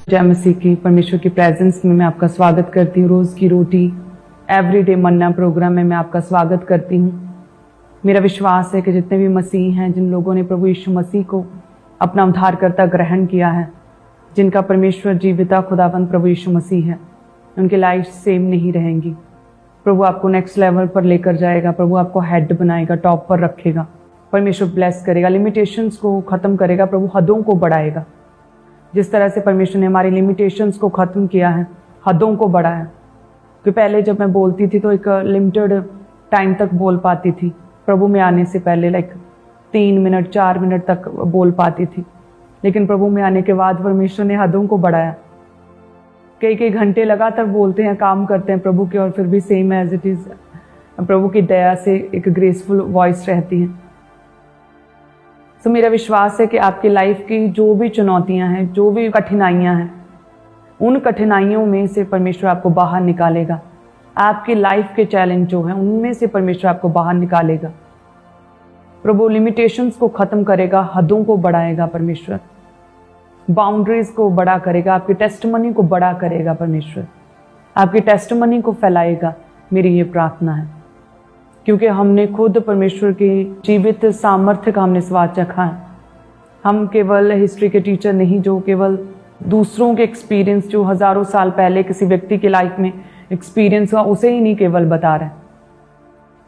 जय मसीह की। परमेश्वर की प्रेजेंस में मैं आपका स्वागत करती हूँ। रोज़ की रोटी एवरीडे मन्ना प्रोग्राम में मैं आपका स्वागत करती हूँ। मेरा विश्वास है कि जितने भी मसीह हैं, जिन लोगों ने प्रभु यीशु मसीह को अपना उद्धारकर्ता ग्रहण किया है, जिनका परमेश्वर जीविता खुदावंद प्रभु यीशु मसीह है, उनकी लाइफ सेम नहीं रहेंगी। प्रभु आपको नेक्स्ट लेवल पर लेकर जाएगा। प्रभु आपको हेड बनाएगा, टॉप पर रखेगा। परमेश्वर ब्लेस करेगा, लिमिटेशंस को ख़त्म करेगा, प्रभु हदों को बढ़ाएगा। जिस तरह से परमेश्वर ने हमारी लिमिटेशंस को ख़त्म किया है, हदों को बढ़ाया। कि पहले जब मैं बोलती थी तो एक लिमिटेड टाइम तक बोल पाती थी। प्रभु में आने से पहले 3 मिनट 4 मिनट तक बोल पाती थी, लेकिन प्रभु में आने के बाद परमेश्वर ने हदों को बढ़ाया। कई घंटे लगातार बोलते हैं, काम करते हैं प्रभु के, और फिर भी सेम एज इट इज़ प्रभु की दया से एक ग्रेसफुल वॉइस रहती है। तो मेरा विश्वास है कि आपकी लाइफ की जो भी चुनौतियां हैं, जो भी कठिनाइयां हैं, उन कठिनाइयों में से परमेश्वर आपको बाहर निकालेगा। आपकी लाइफ के चैलेंज जो हैं, उनमें से परमेश्वर आपको बाहर निकालेगा। प्रभु लिमिटेशंस को ख़त्म करेगा, हदों को बढ़ाएगा परमेश्वर, बाउंड्रीज को बड़ा करेगा, आपकी टेस्टिमनी को बड़ा करेगा परमेश्वर, आपकी टेस्टिमनी को फैलाएगा। मेरी ये प्रार्थना है, क्योंकि हमने खुद परमेश्वर के जीवित सामर्थ्य का हमने स्वाद चखा है। हम केवल हिस्ट्री के टीचर नहीं, जो केवल दूसरों के एक्सपीरियंस जो हज़ारों साल पहले किसी व्यक्ति की लाइफ में एक्सपीरियंस हुआ, उसे ही नहीं केवल बता रहे।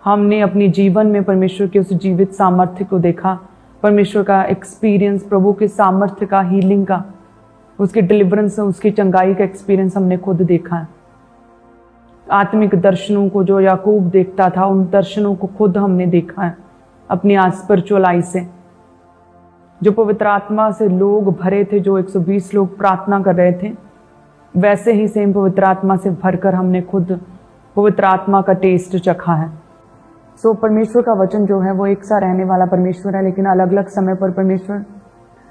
हमने अपने जीवन में परमेश्वर के उस जीवित सामर्थ्य को देखा, परमेश्वर का एक्सपीरियंस, प्रभु के सामर्थ्य का, हीलिंग का, उसकी डिलीवरेंस, उसकी चंगाई का एक्सपीरियंस हमने खुद देखा है। आत्मिक दर्शनों को जो याकूब देखता था, उन दर्शनों को खुद हमने देखा है अपनी आज स्पिरिचुअल आई से। जो पवित्र आत्मा से लोग भरे थे, जो 120 लोग प्रार्थना कर रहे थे, वैसे ही सेम पवित्र आत्मा से भरकर हमने खुद पवित्र आत्मा का टेस्ट चखा है। सो परमेश्वर का वचन जो है वो एक सा रहने वाला परमेश्वर है, लेकिन अलग अलग समय पर परमेश्वर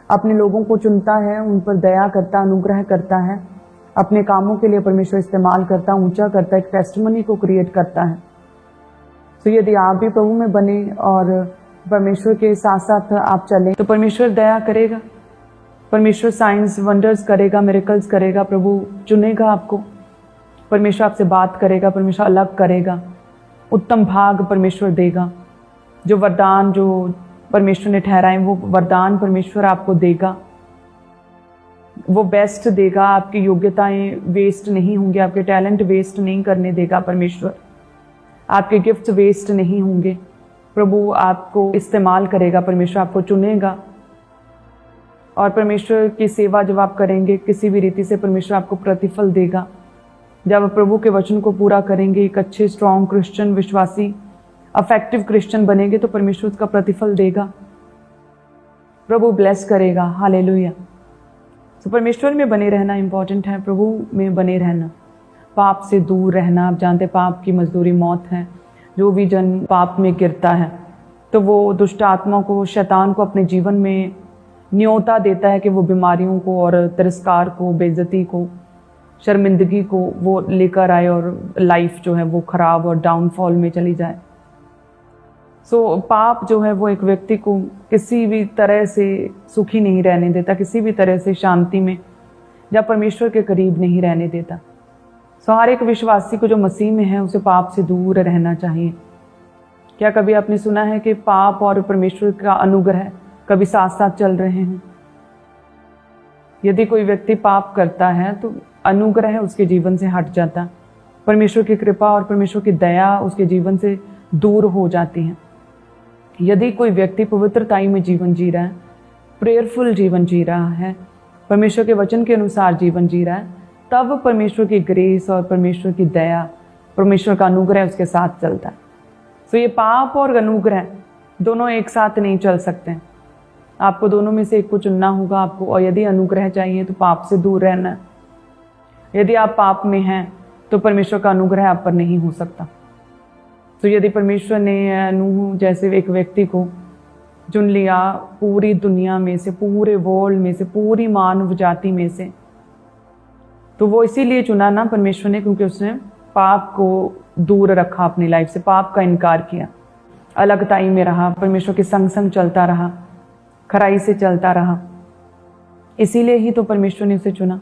अपने लोगों को चुनता है, उन पर दया करता, अनुग्रह करता है, अपने कामों के लिए परमेश्वर इस्तेमाल करता, ऊंचा करता, एक टेस्टिमनी को क्रिएट करता है। तो यदि आप भी प्रभु में बने और परमेश्वर के साथ साथ आप चलें, तो परमेश्वर दया करेगा, परमेश्वर साइंस वंडर्स करेगा, मिरेकल्स करेगा। प्रभु चुनेगा आपको, परमेश्वर आपसे बात करेगा, परमेश्वर अलग करेगा, उत्तम भाग परमेश्वर देगा। जो वरदान जो परमेश्वर ने ठहराए, वो वरदान परमेश्वर आपको देगा, वो बेस्ट देगा। आपकी योग्यताएं वेस्ट नहीं होंगी, आपके टैलेंट वेस्ट नहीं करने देगा परमेश्वर, आपके गिफ्ट वेस्ट नहीं होंगे। प्रभु आपको इस्तेमाल करेगा, परमेश्वर आपको चुनेगा, और परमेश्वर की सेवा जब आप करेंगे किसी भी रीति से, परमेश्वर आपको प्रतिफल देगा। जब आप प्रभु के वचन को पूरा करेंगे, एक अच्छे स्ट्रॉन्ग क्रिश्चियन, विश्वासी, अफेक्टिव क्रिश्चियन बनेंगे, तो परमेश्वर उसका प्रतिफल देगा, प्रभु ब्लेस करेगा। हालेलुया। तो परमेश्वर में बने रहना इंपॉर्टेंट है, प्रभु में बने रहना, पाप से दूर रहना। आप जानते पाप की मजदूरी मौत है। जो भी जन पाप में गिरता है, तो वो दुष्ट आत्मा को, शैतान को अपने जीवन में न्योता देता है कि वो बीमारियों को और तिरस्कार को, बेइज्जती को, शर्मिंदगी को वो लेकर आए, और लाइफ जो है वो खराब और डाउनफॉल में चली जाए। सो पाप जो है वो एक व्यक्ति को किसी भी तरह से सुखी नहीं रहने देता, किसी भी तरह से शांति में या परमेश्वर के करीब नहीं रहने देता। सो हर एक विश्वासी को जो मसीह में है, उसे पाप से दूर रहना चाहिए। क्या कभी आपने सुना है कि पाप और परमेश्वर का अनुग्रह कभी साथ साथ चल रहे हैं? यदि कोई व्यक्ति पाप करता है तो अनुग्रह उसके जीवन से हट जाता, परमेश्वर की कृपा और परमेश्वर की दया उसके जीवन से दूर हो जाती है। यदि कोई व्यक्ति पवित्रताई में जीवन जी रहा है, प्रेयरफुल जीवन जी रहा है, परमेश्वर के वचन के अनुसार जीवन जी रहा है, तब परमेश्वर की ग्रेस और परमेश्वर की दया, परमेश्वर का अनुग्रह उसके साथ चलता है। तो ये पाप और अनुग्रह दोनों एक साथ नहीं चल सकते। आपको दोनों में से एक को चुनना होगा आपको। और यदि अनुग्रह चाहिए तो पाप से दूर रहना है। यदि आप पाप में हैं तो परमेश्वर का अनुग्रह आप पर नहीं हो सकता। तो यदि परमेश्वर ने नूह जैसे एक व्यक्ति को चुन लिया, पूरी दुनिया में से, पूरे वर्ल्ड में से, पूरी मानव जाति में से, तो वो इसीलिए चुना ना परमेश्वर ने, क्योंकि उसने पाप को दूर रखा अपनी लाइफ से, पाप का इनकार किया, अलगताई में रहा, परमेश्वर के संग संग चलता रहा, खराई से चलता रहा। इसीलिए ही तो परमेश्वर ने उसे चुना।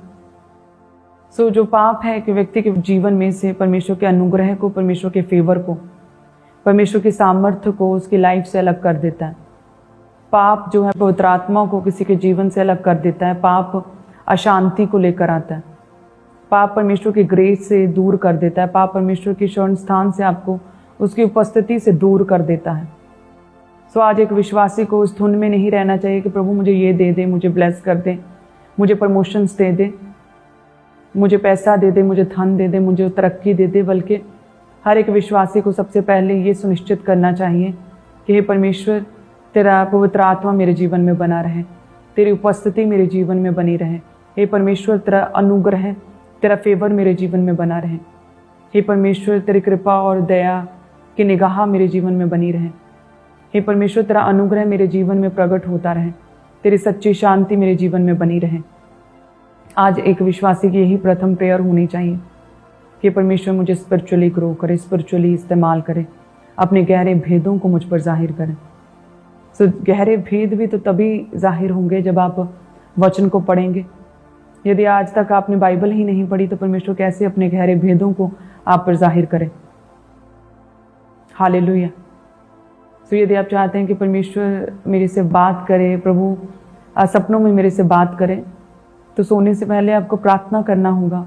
सो जो पाप है कि व्यक्ति के जीवन में से परमेश्वर के अनुग्रह को, परमेश्वर के फेवर को, परमेश्वर की सामर्थ्य को उसकी लाइफ से अलग कर देता है। पाप जो है पवित्र आत्मा को किसी के जीवन से अलग कर देता है। पाप अशांति को लेकर आता है। पाप परमेश्वर की ग्रेस से दूर कर देता है। पाप परमेश्वर की शरण स्थान से आपको उसकी उपस्थिति से दूर कर देता है। सो आज एक विश्वासी को उस धुन में नहीं रहना चाहिए कि प्रभु मुझे ये दे दे, मुझे ब्लेस कर दे, मुझे प्रमोशंस दे दे, मुझे पैसा दे दे, मुझे धन दे दे, मुझे तरक्की दे दे। बल्कि हर एक विश्वासी को सबसे पहले ये सुनिश्चित करना चाहिए कि हे परमेश्वर, तेरा पवित्र आत्मा मेरे जीवन में बना रहे, तेरी उपस्थिति मेरे जीवन में बनी रहे। हे परमेश्वर, तेरा अनुग्रह, तेरा फेवर मेरे जीवन में बना रहे। हे परमेश्वर, तेरी कृपा और दया की निगाह मेरे जीवन में बनी रहे। हे परमेश्वर, तेरा अनुग्रह मेरे जीवन में प्रकट होता रहे, तेरी सच्ची शांति मेरे जीवन में बनी रहे। आज एक विश्वासी की यही प्रथम प्रेयर होनी चाहिए कि परमेश्वर मुझे स्पिरिचुअली ग्रो करे, स्पिरिचुअली इस्तेमाल करे, अपने गहरे भेदों को मुझ पर जाहिर करें। सो गहरे भेद भी तो तभी जाहिर होंगे जब आप वचन को पढ़ेंगे। यदि आज तक आपने बाइबल ही नहीं पढ़ी तो परमेश्वर कैसे अपने गहरे भेदों को आप पर जाहिर करें। हालेलुया। सो यदि आप चाहते हैं कि परमेश्वर मेरे से बात करे, प्रभु सपनों में मेरे से बात करे, तो सोने से पहले आपको प्रार्थना करना होगा,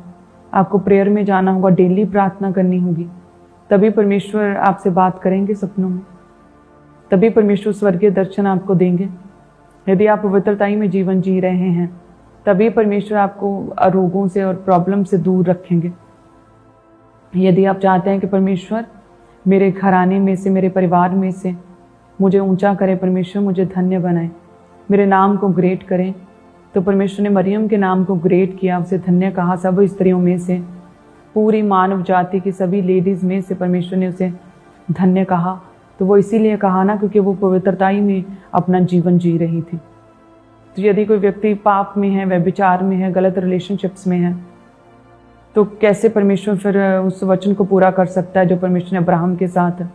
आपको प्रेयर में जाना होगा, डेली प्रार्थना करनी होगी। तभी परमेश्वर आपसे बात करेंगे सपनों में, तभी परमेश्वर स्वर्गीय दर्शन आपको देंगे। यदि आप पवित्रताई में जीवन जी रहे हैं तभी परमेश्वर आपको रोगों से और प्रॉब्लम से दूर रखेंगे। यदि आप चाहते हैं कि परमेश्वर मेरे घराने में से, मेरे परिवार में से मुझे ऊंचा करे, परमेश्वर मुझे धन्य बनाए, मेरे नाम को ग्रेट करें, तो परमेश्वर ने मरियम के नाम को ग्रेट किया, उसे धन्य कहा। सब स्त्रियों में से, पूरी मानव जाति की सभी लेडीज़ में से परमेश्वर ने उसे धन्य कहा। तो वो इसीलिए कहा ना क्योंकि वो पवित्रताई में अपना जीवन जी रही थी। तो यदि कोई व्यक्ति पाप में है, व्यभिचार में है, गलत रिलेशनशिप्स में है, तो कैसे परमेश्वर फिर उस वचन को पूरा कर सकता है जो परमेश्वर ने अब्राहम के साथ,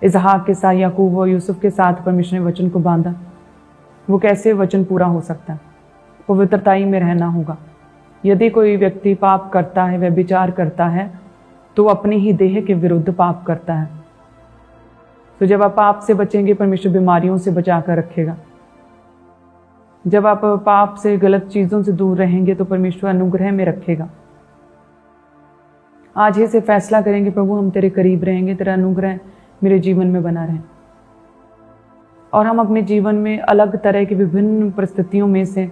इसहाक के साथ, याकूब और यूसुफ के साथ परमेश्वर ने वचन को बांधा? वो कैसे वचन पूरा हो सकता है? पवित्रताई में रहना होगा। यदि कोई व्यक्ति पाप करता है, व्यभिचार करता है, तो अपनी ही देह के विरुद्ध पाप करता है। तो जब आप पाप से बचेंगे, परमेश्वर बीमारियों से बचा कर रखेगा। जब आप पाप से, गलत चीज़ों से दूर रहेंगे तो परमेश्वर अनुग्रह में रखेगा। आज ही से फैसला करेंगे, प्रभु हम तेरे करीब रहेंगे, तेरा अनुग्रह मेरे जीवन में बना रहे। और हम अपने जीवन में अलग तरह की विभिन्न परिस्थितियों में से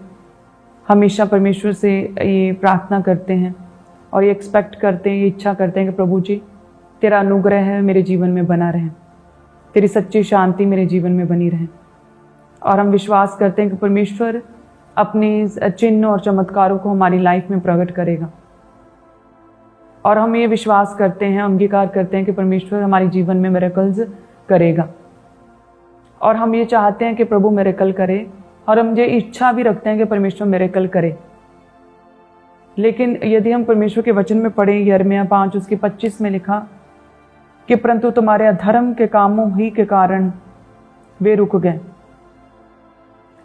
हमेशा परमेश्वर से ये प्रार्थना करते हैं और ये एक्सपेक्ट करते हैं, ये इच्छा करते हैं कि प्रभु जी तेरा अनुग्रह मेरे जीवन में बना रहे, तेरी सच्ची शांति मेरे जीवन में बनी रहे। और हम विश्वास करते हैं कि परमेश्वर अपने चिन्ह और चमत्कारों को हमारी लाइफ में प्रकट करेगा। और हम ये विश्वास करते हैं, अंगीकार करते हैं कि परमेश्वर हमारे जीवन में मिरेकल्स करेगा। और हम ये चाहते हैं कि प्रभु मिरेकल करे, और हम ये इच्छा भी रखते हैं कि परमेश्वर मिरेकल करे। लेकिन यदि हम परमेश्वर के वचन में पढ़ें, यिर्मयाह 5:25 में लिखा कि परंतु तुम्हारे अधर्म के कामों ही के कारण वे रुक गए।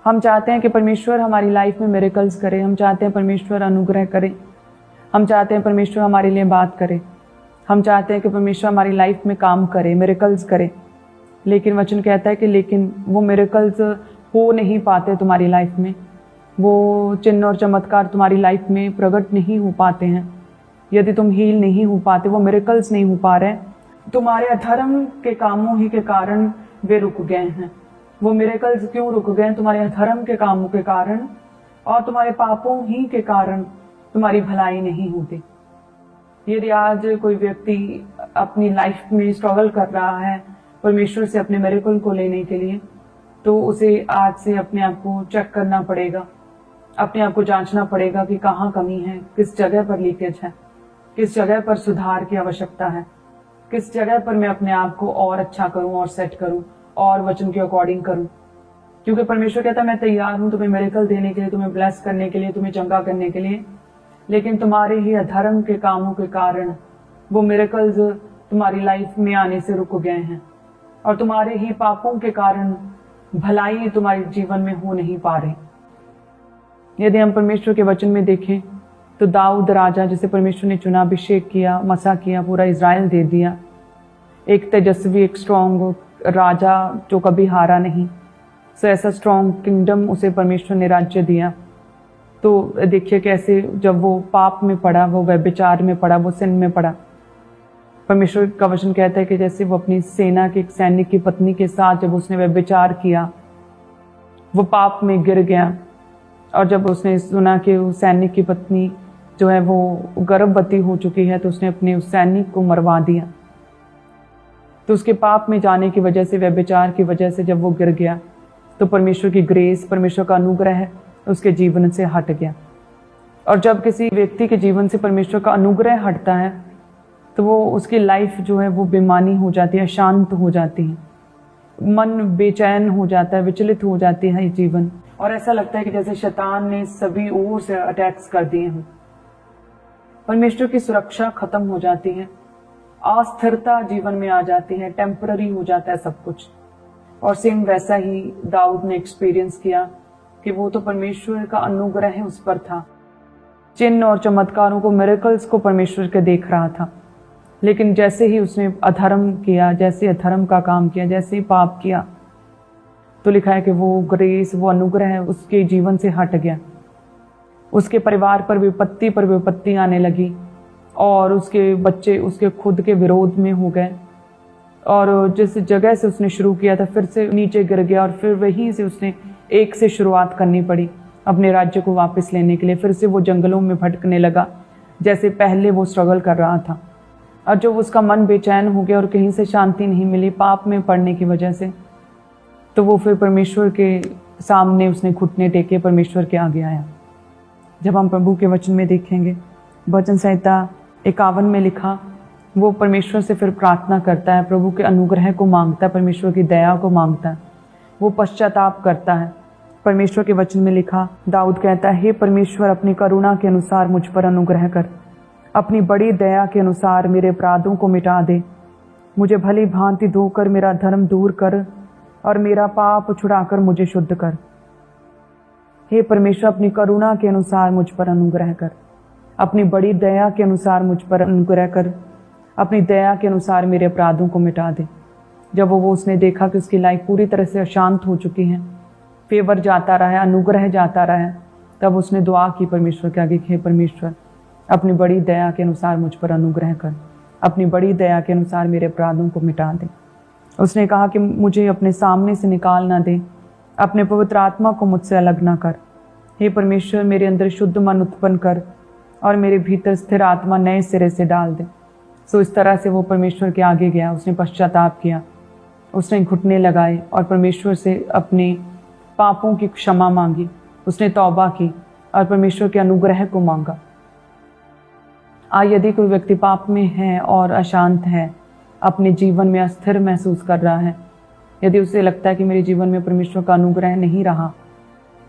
हम चाहते हैं कि परमेश्वर हमारी लाइफ में मिरेकल्स करे, हम चाहते हैं परमेश्वर अनुग्रह करे, हम चाहते हैं परमेश्वर हमारे लिए बात करे, हम चाहते हैं कि परमेश्वर हमारी लाइफ में काम करे, मिरेकल्स करे। लेकिन वचन कहता है कि लेकिन वो मिरेकल्स हो नहीं पाते तुम्हारी लाइफ में, वो चिन्ह और चमत्कार तुम्हारी लाइफ में प्रकट नहीं हो पाते हैं। यदि तुम हील नहीं हो पाते, वो मिरेकल्स नहीं हो पा रहे, तुम्हारे अधर्म के कामों ही के कारण वे रुक गए हैं। वो मिरेकल्स क्यों रुक गए? तुम्हारे अधर्म के कामों के कारण और तुम्हारे पापों ही के कारण तुम्हारी भलाई नहीं होती। यदि आज कोई व्यक्ति अपनी लाइफ में स्ट्रगल कर रहा है परमेश्वर से अपने मिरेकल को लेने के लिए, तो उसे आज से अपने आप को चेक करना पड़ेगा, अपने आप को जांचना पड़ेगा कि कहाँ कमी है, किस जगह पर लीकेज है, किस जगह पर सुधार की आवश्यकता है, किस जगह पर मैं अपने आप को और अच्छा करूं और सेट करूं और वचन के अकॉर्डिंग करूं। क्योंकि परमेश्वर कहता है मैं तैयार हूं तुम्हें मिरेकल देने के लिए, तुम्हें ब्लेस करने के लिए, तुम्हें चंगा करने के लिए, लेकिन तुम्हारे ही अधर्म के कामों के कारण वो मिरेकल्स तुम्हारी लाइफ में आने से रुक गए हैं, और तुम्हारे ही पापों के कारण भलाई तुम्हारे जीवन में हो नहीं पा रही। यदि हम परमेश्वर के वचन में देखें तो दाऊद राजा जिसे परमेश्वर ने चुना, अभिषेक किया, मसा किया, पूरा इज़राइल दे दिया, एक तेजस्वी, एक स्ट्रॉन्ग राजा जो कभी हारा नहीं। सो ऐसा स्ट्रॉन्ग किंगडम उसे परमेश्वर ने राज्य दिया। तो देखिए कैसे जब वो पाप में पड़ा, वो व्यभिचार में पड़ा, वो सिन में पड़ा, परमेश्वर का वचन कहता है कि जैसे वो अपनी सेना के एक सैनिक की पत्नी के साथ जब उसने व्यभिचार किया, वो पाप में गिर गया। और जब उसने सुना कि उस सैनिक की पत्नी जो है वो गर्भवती हो चुकी है, तो उसने अपने उस सैनिक को मरवा दिया। तो उसके पाप में जाने की वजह से, व्यभिचार की वजह से जब वो गिर गया, तो परमेश्वर की ग्रेस, परमेश्वर का अनुग्रह उसके जीवन से हट गया। और जब किसी व्यक्ति के जीवन से परमेश्वर का अनुग्रह हटता है, तो वो उसकी लाइफ जो है वो बेमानी हो जाती है, शांत हो जाती है, मन बेचैन हो जाता है, विचलित हो जाती है जीवन। और ऐसा लगता है कि जैसे शैतान ने सभी ओर से अटैक्स कर दिए हैं। परमेश्वर की सुरक्षा खत्म हो जाती है, अस्थिरता जीवन में आ जाती है, टेम्पररी हो जाता है सब कुछ। और सेम वैसा ही दाऊद ने एक्सपीरियंस किया कि वो तो परमेश्वर का अनुग्रह उस पर था, चिन्ह और चमत्कारों को, मिरेकल्स को परमेश्वर के देख रहा था। लेकिन जैसे ही उसने अधर्म किया, जैसे अधर्म का काम किया, जैसे ही पाप किया, तो लिखा है कि वो ग्रेस, वो अनुग्रह उसके जीवन से हट गया। उसके परिवार पर विपत्ति आने लगी और उसके बच्चे उसके खुद के विरोध में हो गए। और जिस जगह से उसने शुरू किया था फिर से नीचे गिर गया, और फिर वहीं से उसने एक से शुरुआत करनी पड़ी अपने राज्य को वापस लेने के लिए। फिर से वो जंगलों में भटकने लगा जैसे पहले वो स्ट्रगल कर रहा था। और जब उसका मन बेचैन हो गया और कहीं से शांति नहीं मिली पाप में पड़ने की वजह से, तो वो फिर परमेश्वर के सामने उसने घुटने टेके, परमेश्वर के आगे आया। जब हम प्रभु के वचन में देखेंगे, वचन संहिता 51 में लिखा, वो परमेश्वर से फिर प्रार्थना करता है, प्रभु के अनुग्रह को मांगता है, परमेश्वर की दया को मांगता है, वो पश्चाताप करता है। परमेश्वर के वचन में लिखा, दाऊद कहता है, हे परमेश्वर अपनी करुणा के अनुसार मुझ पर अनुग्रह कर, अपनी बड़ी दया के अनुसार मेरे अपराधों को मिटा दे, मुझे भली भांति धोकर मेरा धर्म दूर कर और मेरा पाप छुड़ाकर मुझे शुद्ध कर। हे परमेश्वर अपनी करुणा के अनुसार मुझ पर अनुग्रह कर, अपनी बड़ी दया के अनुसार मुझ पर अनुग्रह कर, अपनी दया के अनुसार मेरे अपराधों को मिटा दे। जब वो उसने देखा कि उसकी लाइफ पूरी तरह से अशांत हो चुकी है, फेवर जाता रहा है, अनुग्रह जाता रहा है, तब उसने दुआ की परमेश्वर के आगे, हे परमेश्वर अपनी बड़ी दया के अनुसार मुझ पर अनुग्रह कर, अपनी बड़ी दया के अनुसार मेरे अपराधों को मिटा दे। उसने कहा कि मुझे अपने सामने से निकाल ना दे, अपने पवित्र आत्मा को मुझसे अलग ना कर। हे परमेश्वर मेरे अंदर शुद्ध मन उत्पन्न कर और मेरे भीतर स्थिर आत्मा नए सिरे से डाल दे। सो इस तरह से वो परमेश्वर के आगे गया, उसने पश्चाताप किया, उसने घुटने लगाए और परमेश्वर से अपने पापों की क्षमा मांगी, उसने तौबा की और परमेश्वर के अनुग्रह को मांगा। यदि कोई व्यक्ति पाप में है और अशांत है, अपने जीवन में अस्थिर महसूस कर रहा है, यदि उसे लगता है कि मेरे जीवन में परमेश्वर का अनुग्रह नहीं रहा,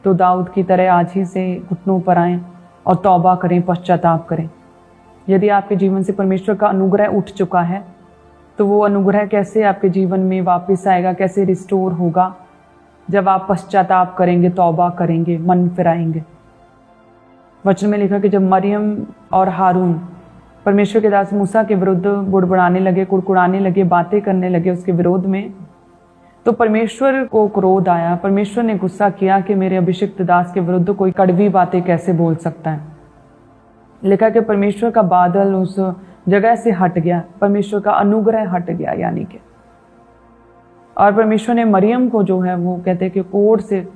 तो दाऊद की तरह आज ही से घुटनों पर आएं और तौबा करें, पश्चाताप करें। यदि आपके जीवन से परमेश्वर का अनुग्रह उठ चुका है, तो वो अनुग्रह कैसे आपके जीवन में वापस आएगा, कैसे रिस्टोर होगा? जब आप पश्चाताप करेंगे, तौबा करेंगे, मन फिराएंगे। वचन में लिखा कि जब मरियम और हारून परमेश्वर के दास मूसा के विरुद्ध बुड़बुड़ाने लगे, कुड़कुड़ाने लगे, बातें करने लगे उसके विरोध में, तो परमेश्वर को क्रोध आया। परमेश्वर ने गुस्सा किया कि मेरे अभिषिक्त दास के विरुद्ध कोई कड़वी बातें कैसे बोल सकता है। लिखा कि परमेश्वर का बादल उस जगह से हट गया, परमेश्वर का अनुग्रह हट गया यानी कि। और परमेश्वर ने मरियम को जो है वो कहते हैं कि कोढ़ से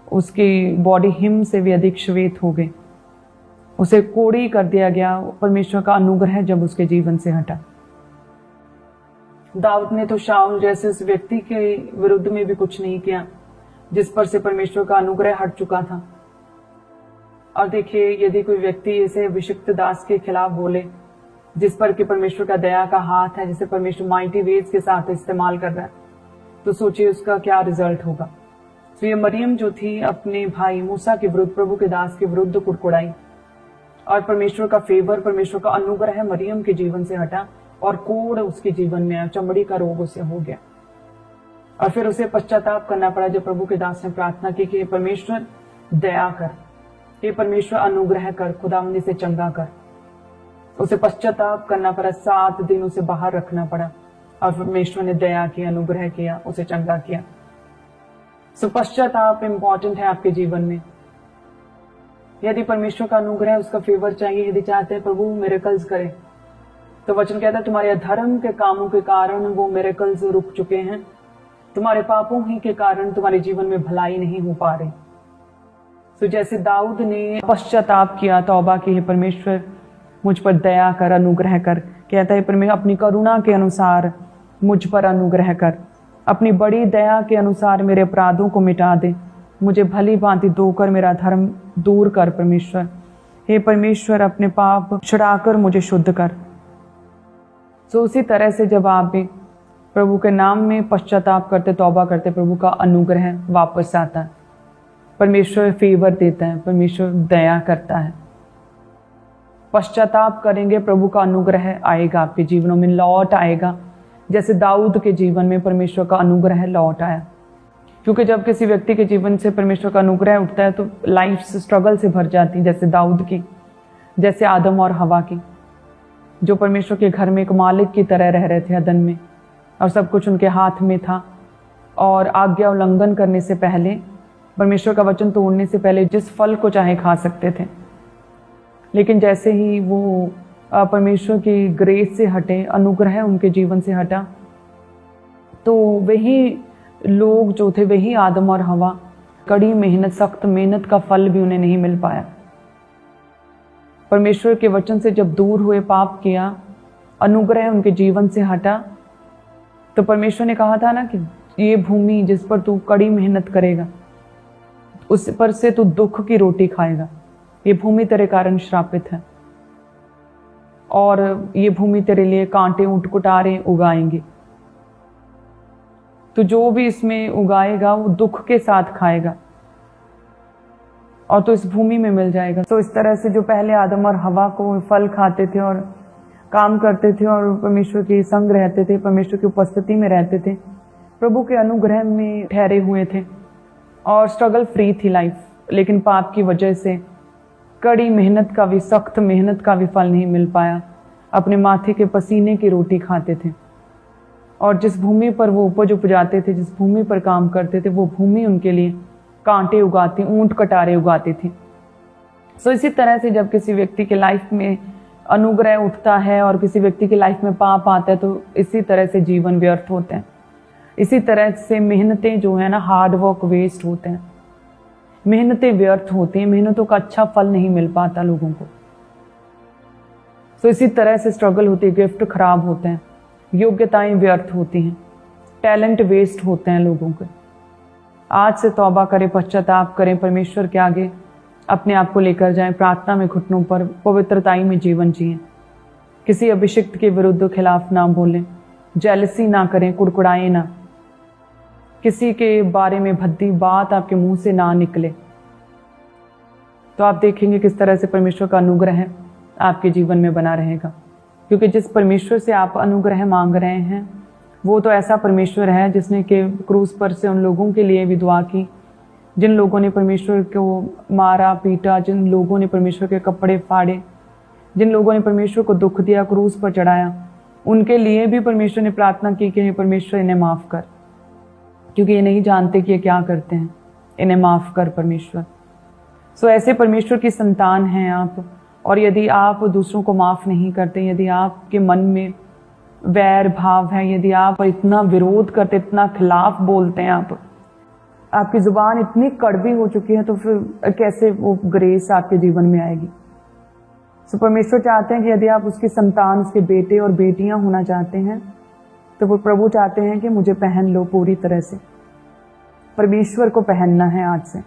उसकी बॉडी हिम से भी अधिक श्वेत हो गई, उसे कोड़ी कर दिया गया। परमेश्वर का अनुग्रह जब उसके जीवन से हटा। दाऊद ने तो शाऊल जैसे उस व्यक्ति के विरुद्ध में भी कुछ नहीं किया जिस पर से परमेश्वर का अनुग्रह हट चुका था। और देखिए, यदि कोई व्यक्ति ऐसे अभिषिक्त दास के खिलाफ बोले जिस पर कि परमेश्वर का दया का हाथ है, जिसे परमेश्वर माइटी वेज के साथ इस्तेमाल कर रहा है, तो सोचिए उसका क्या रिजल्ट होगा। तो ये मरियम जो थी अपने भाई मूसा के विरुद्ध, प्रभु के दास के विरुद्ध कुड़कुड़ाई और परमेश्वर का फेवर, परमेश्वर का अनुग्रह मरियम के जीवन से हटा और कोढ़ उसके जीवन में आया, चमड़ी का रोग उसे हो गया। और फिर उसे पश्चाताप करना पड़ा जब प्रभु के दास ने प्रार्थना की कि परमेश्वर दया कर, हे परमेश्वर अनुग्रह कर, खुदावंदी से चंगा कर। उसे पश्चाताप करना पड़ा, 7 दिन उसे बाहर रखना पड़ा और परमेश्वर ने दया किया, अनुग्रह किया, उसे चंगा किया। सो पश्चाताप इंपॉर्टेंट है आपके जीवन में। यदि परमेश्वर का अनुग्रह, उसका फेवर चाहिए, यदि चाहते हैं प्रभु मिरेकल्स करे, तो वचन कहता है तुम्हारे अधर्म के कामों के कारण वो मिरेकल्स रुक चुके हैं, तुम्हारे पापों ही के कारण तुम्हारे जीवन में भलाई नहीं हो पा रही। तो जैसे दाऊद ने पश्चाताप किया, तौबा की, हे परमेश्वर मुझ पर दया कर, अनुग्रह कर। कहता है परमेश्वर अपनी करुणा के अनुसार मुझ पर अनुग्रह कर, अपनी बड़ी दया के अनुसार मेरे अपराधों को मिटा दे, मुझे भली भांति धोकर मेरा धर्म दूर कर परमेश्वर। हे परमेश्वर अपने पाप छुड़ाकर मुझे शुद्ध कर। तो उसी तरह से जब आप भी प्रभु के नाम में पश्चाताप करते, तौबा करते, प्रभु का अनुग्रह वापस आता है, परमेश्वर फेवर देता है, परमेश्वर दया करता है। पश्चाताप करेंगे, प्रभु का अनुग्रह आएगा आपके जीवनों में, लौट आएगा। जैसे दाऊद के जीवन में परमेश्वर का अनुग्रह लौट आया। क्योंकि जब किसी व्यक्ति के जीवन से परमेश्वर का अनुग्रह उठता है तो लाइफ स्ट्रगल से भर जाती, जैसे दाऊद की, जैसे आदम और हवा की, जो परमेश्वर के घर में एक मालिक की तरह रह रहे थे अदन में, और सब कुछ उनके हाथ में था, और आज्ञा उल्लंघन करने से पहले, परमेश्वर का वचन तोड़ने से पहले जिस फल को चाहे खा सकते थे। लेकिन जैसे ही वो परमेश्वर की ग्रेस से हटे, अनुग्रह उनके जीवन से हटा, तो वही लोग जो थे, वही आदम और हवा, कड़ी मेहनत, सख्त मेहनत का फल भी उन्हें नहीं मिल पाया। परमेश्वर के वचन से जब दूर हुए, पाप किया, अनुग्रह उनके जीवन से हटा, तो परमेश्वर ने कहा था ना कि ये भूमि जिस पर तू कड़ी मेहनत करेगा, उस पर से तू दुख की रोटी खाएगा। ये भूमि तेरे कारण श्रापित है, और ये भूमि तेरे लिए कांटे, ऊंट-कुटारे उगाएंगे। तो जो भी इसमें उगाएगा वो दुख के साथ खाएगा, और तो इस भूमि में मिल जाएगा। तो इस तरह से जो पहले आदम और हवा को फल खाते थे और काम करते थे और परमेश्वर के संग रहते थे, परमेश्वर की उपस्थिति में रहते थे, प्रभु के अनुग्रह में ठहरे हुए थे और स्ट्रगल फ्री थी लाइफ, लेकिन पाप की वजह से कड़ी मेहनत का भी, सख्त मेहनत का भी फल नहीं मिल पाया। अपने माथे के पसीने की रोटी खाते थे, और जिस भूमि पर वो उपज उपजाते थे, जिस भूमि पर काम करते थे, वो भूमि उनके लिए कांटे उगाती, ऊंट कटारे उगाती थी। सो इसी तरह से जब किसी व्यक्ति के लाइफ में अनुग्रह उठता है और किसी व्यक्ति की लाइफ में पाप आता है, तो इसी तरह से जीवन व्यर्थ होते हैं। इसी तरह से मेहनतें जो है ना, हार्ड वर्क वेस्ट होते हैं, मेहनतें व्यर्थ होती हैं, मेहनतों का अच्छा फल नहीं मिल पाता लोगों को। तो इसी तरह से स्ट्रगल होती है, गिफ्ट खराब होते हैं, योग्यताएं व्यर्थ होती हैं, टैलेंट वेस्ट होते हैं लोगों के। आज से तौबा करें, पश्चाताप करें, परमेश्वर के आगे अपने आप को लेकर जाएं, प्रार्थना में घुटनों पर, पवित्रताई में जीवन जिएं, किसी अभिषिक्त के विरुद्ध खिलाफ ना बोलें, जेलसी ना करें, कुड़कुड़ाएं ना, किसी के बारे में भद्दी बात आपके मुंह से ना निकले। तो आप देखेंगे किस तरह से परमेश्वर का अनुग्रह आपके जीवन में बना रहेगा। क्योंकि जिस परमेश्वर से आप अनुग्रह मांग रहे हैं, वो तो ऐसा परमेश्वर है जिसने के क्रूस पर से उन लोगों के लिए भी दुआ की, जिन लोगों ने परमेश्वर को मारा पीटा, जिन लोगों ने परमेश्वर के कपड़े फाड़े, जिन लोगों ने परमेश्वर को दुख दिया, क्रूस पर चढ़ाया, उनके लिए भी परमेश्वर ने प्रार्थना की कि हे परमेश्वर इन्हें माफ़ कर, क्योंकि ये नहीं जानते कि ये क्या करते हैं, इन्हें माफ़ कर परमेश्वर। सो ऐसे परमेश्वर की संतान हैं आप, और यदि आप दूसरों को माफ़ नहीं करते, यदि आपके मन में वैर भाव है, यदि आप इतना विरोध करते, इतना खिलाफ बोलते हैं, आपकी ज़ुबान इतनी कड़वी हो चुकी है, तो फिर कैसे वो ग्रेस आपके जीवन में आएगी। सो परमेश्वर चाहते हैं कि यदि आप उसकी संतान, उसके बेटे और बेटियां होना चाहते हैं, तो वो प्रभु चाहते हैं कि मुझे पहन लो पूरी तरह से। परमेश्वर को पहनना है आज से,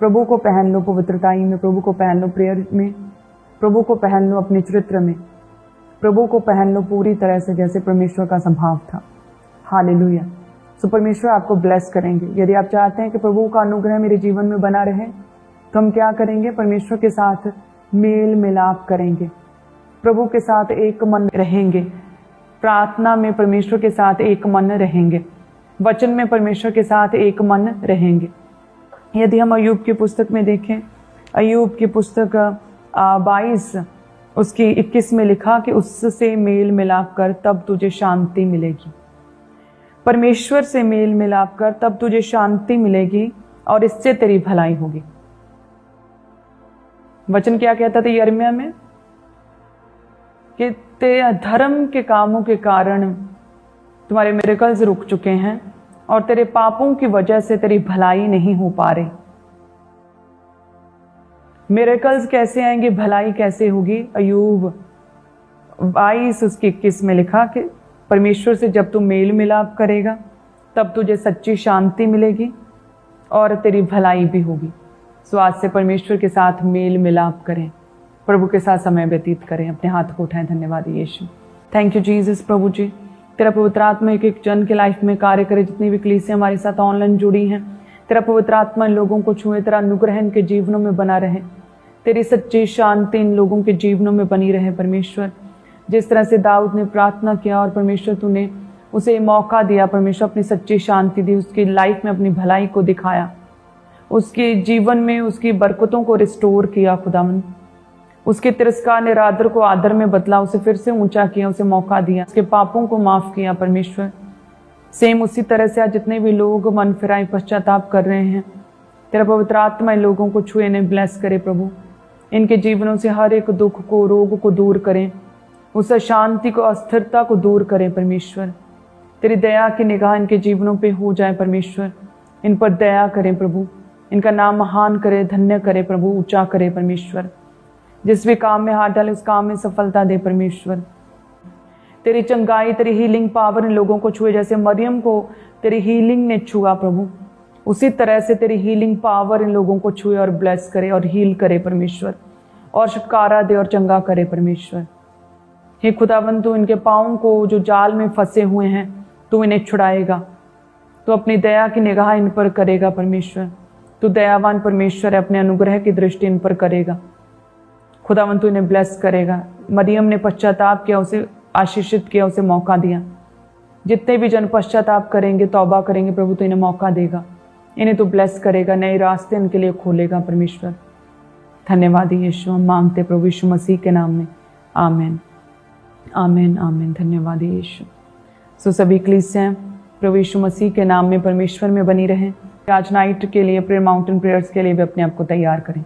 प्रभु को पहन लो पवित्रताई में, प्रभु को पहन लो प्रेयर में, प्रभु को पहन लो अपने चरित्र में, प्रभु को पहन लो पूरी तरह से जैसे परमेश्वर का स्वभाव था। हालेलुया। सो परमेश्वर आपको ब्लेस करेंगे। यदि आप चाहते हैं कि प्रभु का अनुग्रह मेरे जीवन में बना रहे, तो हम क्या करेंगे? परमेश्वर के साथ मेल मिलाप करेंगे, प्रभु के साथ एक मन रहेंगे, प्रार्थना में परमेश्वर के साथ एक मन रहेंगे, वचन में परमेश्वर के साथ एक मन रहेंगे। यदि हम अय्यूब की पुस्तक में देखें अय्यूब की पुस्तक 22 उसकी 21 में लिखा कि उससे मेल मिलाप कर तब तुझे शांति मिलेगी। परमेश्वर से मेल मिलाप कर तब तुझे शांति मिलेगी और इससे तेरी भलाई होगी। वचन क्या कहता था यिर्मयाह में कि तेरे धर्म के कामों के कारण तुम्हारे मिरेकल्स रुक चुके हैं और तेरे पापों की वजह से तेरी भलाई नहीं हो पा रही। मिरेकल्स कैसे आएंगे, भलाई कैसे होगी? अय्यूब 22 उसकी 21 में लिखा कि परमेश्वर से जब तू मेल मिलाप करेगा तब तुझे सच्ची शांति मिलेगी और तेरी भलाई भी होगी। सो आज से परमेश्वर के साथ मेल मिलाप करें, प्रभु के साथ समय व्यतीत करें। अपने हाथ को उठाएं। धन्यवाद यीशु, थैंक यू जीसस। प्रभु जी, तेरा पवित्र आत्मा एक एक जन के लाइफ में कार्य करे। जितनी भी कलीसियां हमारे साथ ऑनलाइन जुड़ी हैं, तेरा पवित्र आत्मा इन लोगों को छुए, तेरा अनुग्रह इनके जीवनों में बना रहे, तेरी सच्ची शांति इन लोगों के जीवनों में बनी रहे। परमेश्वर, जिस तरह से दाऊद ने प्रार्थना किया और परमेश्वर तूने उसे मौका दिया, परमेश्वर अपनी सच्ची शांति दी, उसकी लाइफ में अपनी भलाई को दिखाया, उसके जीवन में उसकी बरकतों को रिस्टोर किया खुदावंद, उसके तिरस्कार निरादर को आदर में बदला, उसे फिर से ऊंचा किया, उसे मौका दिया, उसके पापों को माफ किया। परमेश्वर, सेम उसी तरह से आज जितने भी लोग मन फिराए पश्चाताप कर रहे हैं, तेरा पवित्र आत्मा इन लोगों को छुए, इन्हें ब्लेस करे प्रभु, इनके जीवनों से हर एक दुख को, रोग को दूर करें, उस अशांति को, अस्थिरता को दूर करें। परमेश्वर, तेरी दया की निगाह इनके जीवनों पे हो जाए। परमेश्वर, इन पर दया करें प्रभु, इनका नाम महान करे, धन्य करे प्रभु, ऊंचा करे। परमेश्वर, जिस भी काम में हाथ डाले उस काम में सफलता दे। परमेश्वर, तेरी चंगाई, तेरी हीलिंग पावर इन लोगों को छुए। जैसे मरियम को तेरी हीलिंग ने छुआ प्रभु, उसी तरह से तेरी हीलिंग पावर इन लोगों को छुए और ब्लेस करे और हील करे परमेश्वर, और छुटकारा दे और चंगा करे। परमेश्वर, हे खुदावंद, तू इनके पाँव को जो जाल में फंसे हुए हैं तू इन्हें छुड़ाएगा, तो अपनी दया की निगाह इन पर करेगा। परमेश्वर, तू दयावान परमेश्वर है, अपने अनुग्रह की दृष्टि इन पर करेगा। खुदावंद, तू इन्हें ब्लेस करेगा। मरियम ने पश्चाताप किया, उसे आशीषित किया, उसे मौका दिया। जितने भी जन पश्चाताप करेंगे, तौबा करेंगे प्रभु, तो इन्हें मौका देगा, इन्हें तो ब्लेस करेगा, नए रास्ते इनके लिए खोलेगा। परमेश्वर, धन्यवाद यीशु, हम मांगते प्रभु यीशु मसीह के नाम में, आमीन, आमीन, आमीन। धन्यवाद यीशु। सो सभी कलीसियां प्रभु यीशु मसीह के नाम में परमेश्वर में बनी रहें। आज नाइट के लिए प्रेयर माउंटेन प्रेयर्स के लिए भी अपने आप को तैयार करें।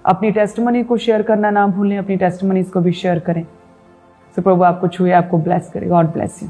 अपनी टेस्टिमनी को शेयर करना ना भूलें, अपनी टेस्टिमनीज को भी शेयर करें। सो प्रभु आपको छुए, आपको ब्लेस करे। God bless you.